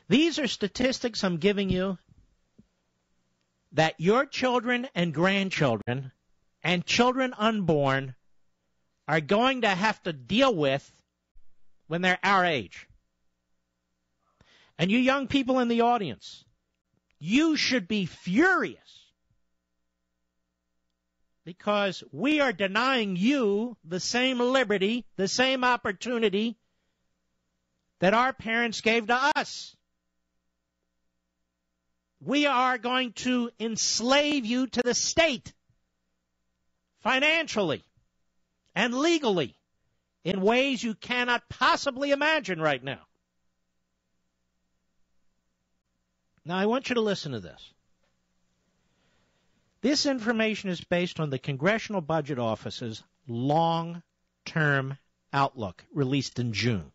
These are statistics I'm giving you that your children and grandchildren and children unborn are going to have to deal with when they're our age. And you young people in the audience, you should be furious because we are denying you the same liberty, the same opportunity that our parents gave to us. We are going to enslave you to the state financially and legally in ways you cannot possibly imagine right now. Now, I want you to listen to this. This information is based on the Congressional Budget Office's long-term outlook released in June.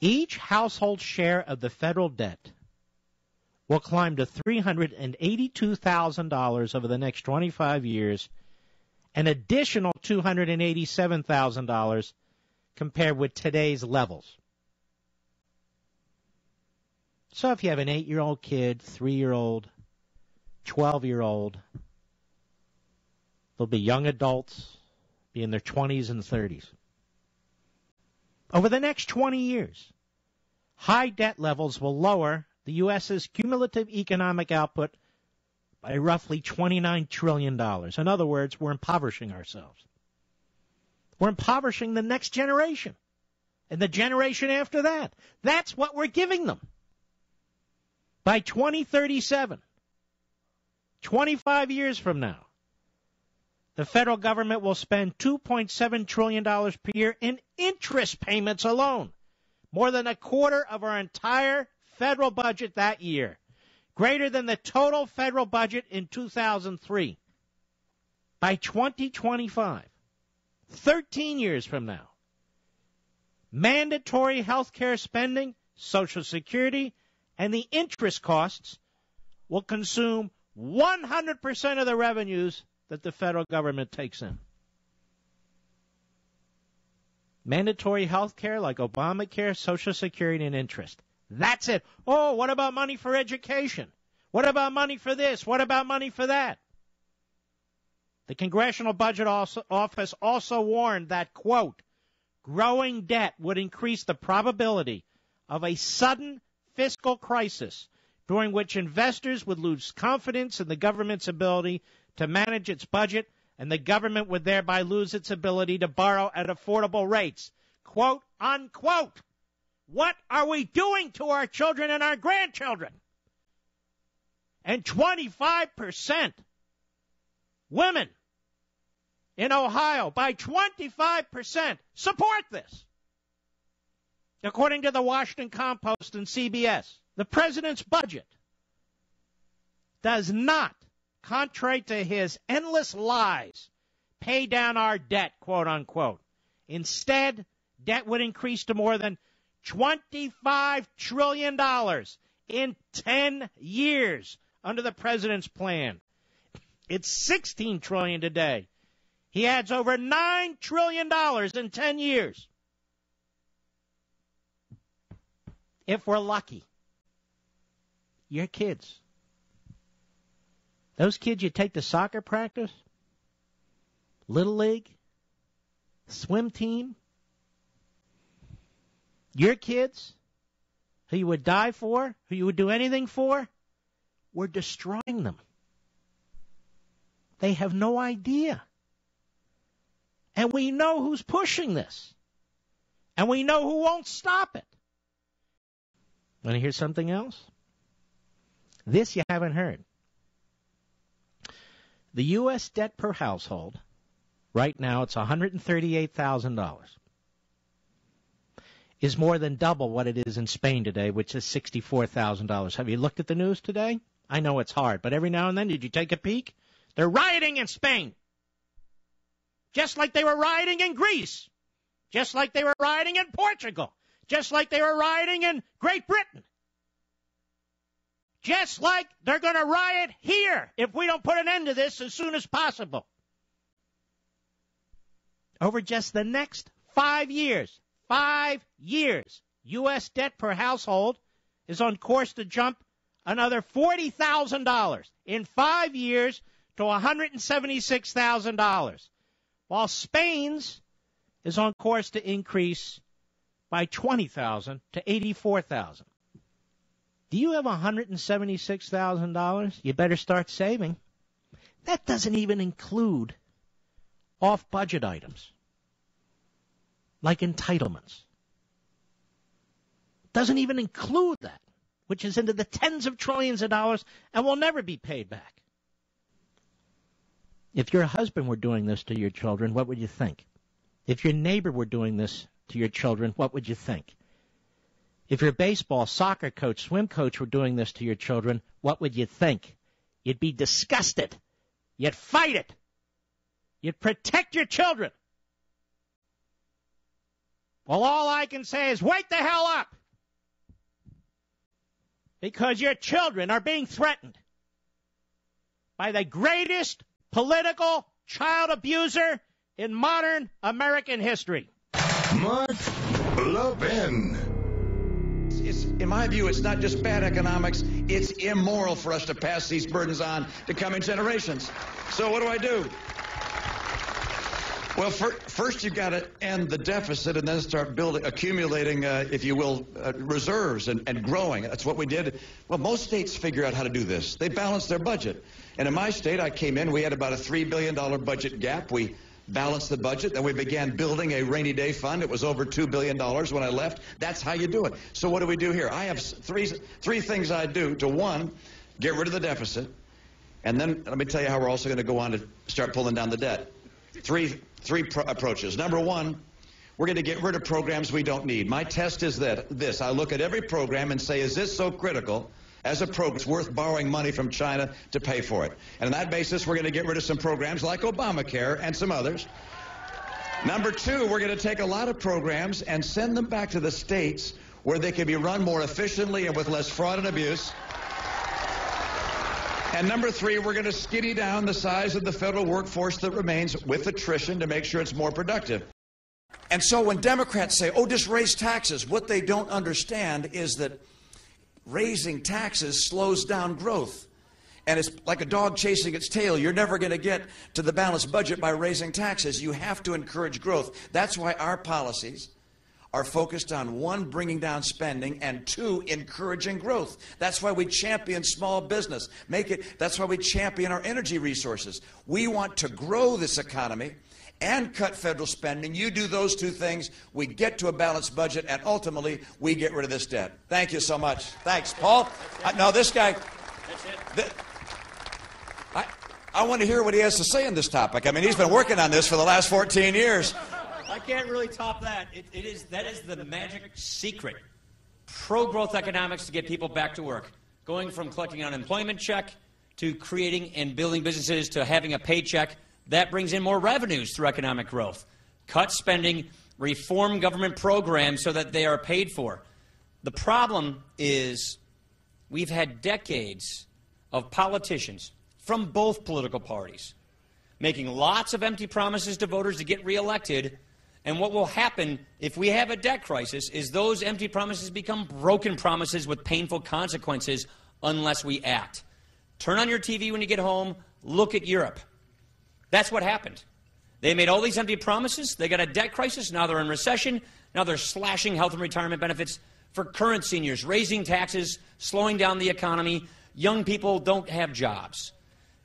Each household share of the federal debt will climb to $382,000 over the next 25 years, an additional $287,000 compared with today's levels. So if you have an 8-year-old kid, 3-year-old, 12-year-old, they'll be young adults, be in their 20s and 30s. Over the next 20 years, high debt levels will lower the U.S.'s cumulative economic output by roughly $29 trillion. In other words, we're impoverishing ourselves. We're impoverishing the next generation and the generation after that. That's what we're giving them. By 2037, 25 years from now, the federal government will spend $2.7 trillion per year in interest payments alone, more than a quarter of our entire federal budget that year, greater than the total federal budget in 2003. By 2025, 13 years from now, mandatory health care spending, Social Security, and the interest costs will consume 100% of the revenues that the federal government takes in. Mandatory health care like Obamacare, Social Security, and interest. That's it. Oh, what about money for education? What about money for this? What about money for that? The Congressional Budget Office also warned that, quote, growing debt would increase the probability of a sudden fiscal crisis during which investors would lose confidence in the government's ability to manage its budget, and the government would thereby lose its ability to borrow at affordable rates. Quote, unquote. What are we doing to our children and our grandchildren? And 25% women in Ohio, by 25%, support this. According to the Washington Compost and CBS, the president's budget does not, contrary to his endless lies, pay down our debt, quote unquote. Instead, debt would increase to more than $25 trillion in 10 years under the president's plan. It's $16 trillion today. He adds over $9 trillion in 10 years. If we're lucky. Your kids. Those kids you take to soccer practice, Little League, swim team, your kids, who you would die for, who you would do anything for, we're destroying them. They have no idea. And we know who's pushing this. And we know who won't stop it. Want to hear something else? This you haven't heard. The U.S. debt per household, right now it's $138,000, is more than double what it is in Spain today, which is $64,000. Have you looked at the news today? I know it's hard, but every now and then, did you take a peek? They're rioting in Spain. Just like they were rioting in Greece. Just like they were rioting in Portugal. Just like they were rioting in Great Britain. Just like they're going to riot here if we don't put an end to this as soon as possible. Over just the next 5 years, U.S. debt per household is on course to jump another $40,000 in 5 years to $176,000, while Spain's is on course to increase by $20,000 to $84,000. Do you have $176,000? You better start saving. That doesn't even include off-budget items like entitlements. Doesn't even include that, which is into the tens of trillions of dollars and will never be paid back. If your husband were doing this to your children, what would you think? If your neighbor were doing this to your children, what would you think? If your baseball, soccer coach, swim coach were doing this to your children, what would you think? You'd be disgusted. You'd fight it. You'd protect your children. Well, all I can say is wake the hell up. Because your children are being threatened by the greatest political child abuser in modern American history. Mark Levin. In my view, it's not just bad economics, it's immoral for us to pass these burdens on to coming generations. So what do I do? Well, first you've got to end the deficit and then start accumulating, if you will, reserves and growing. That's what we did. Well, most states figure out how to do this. They balance their budget. And in my state, I came in, we had about a $3 billion budget gap. We balanced the budget, then we began building a rainy day fund. It was over $2 billion when I left. That's how you do it. So what do we do here? I have three things I do. To one, get rid of the deficit. And then let me tell you how we're also going to go on to start pulling down the debt. Three approaches. Number one, we're going to get rid of programs we don't need. My test is this. I look at every program and say, is this so critical as a program it's worth borrowing money from China to pay for it? And on that basis, we're going to get rid of some programs like Obamacare and some others. Number two, we're going to take a lot of programs and send them back to the states where they can be run more efficiently and with less fraud and abuse. And number three, we're going to skinny down the size of the federal workforce that remains with attrition to make sure it's more productive. And so when Democrats say, oh, just raise taxes, what they don't understand is that raising taxes slows down growth. And it's like a dog chasing its tail. You're never going to get to the balanced budget by raising taxes. You have to encourage growth. That's why our policies are focused on, one, bringing down spending, and two, encouraging growth. That's why we champion small business. That's why we champion our energy resources. We want to grow this economy and cut federal spending. You do those two things, we get to a balanced budget, and ultimately, we get rid of this debt. Thank you so much. Thanks, Paul. Now, this guy, I want to hear what he has to say on this topic. I mean, he's been working on this for the last 14 years. I can't really top that. That is the magic secret. Pro-growth economics to get people back to work. Going from collecting an unemployment check to creating and building businesses to having a paycheck. That brings in more revenues through economic growth. Cut spending, reform government programs so that they are paid for. The problem is we've had decades of politicians from both political parties making lots of empty promises to voters to get reelected. And what will happen if we have a debt crisis is those empty promises become broken promises with painful consequences unless we act. Turn on your TV when you get home. Look at Europe. That's what happened. They made all these empty promises. They got a debt crisis. Now they're in recession. Now they're slashing health and retirement benefits for current seniors, raising taxes, slowing down the economy. Young people don't have jobs.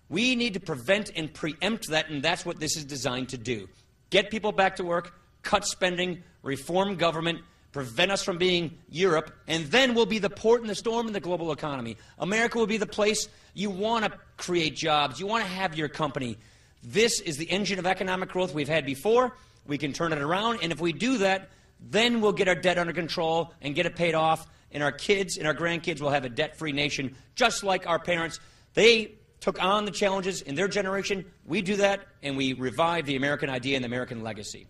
We need to prevent and preempt that, and that's what this is designed to do. Get people back to work, cut spending, reform government, prevent us from being Europe, and then we'll be the port in the storm in the global economy. America will be the place you want to create jobs. You want to have your company. This is the engine of economic growth we've had before. We can turn it around, and if we do that, then we'll get our debt under control and get it paid off, and our kids and our grandkids will have a debt-free nation, just like our parents. They took on the challenges in their generation. We do that, and we revive the American idea and the American legacy.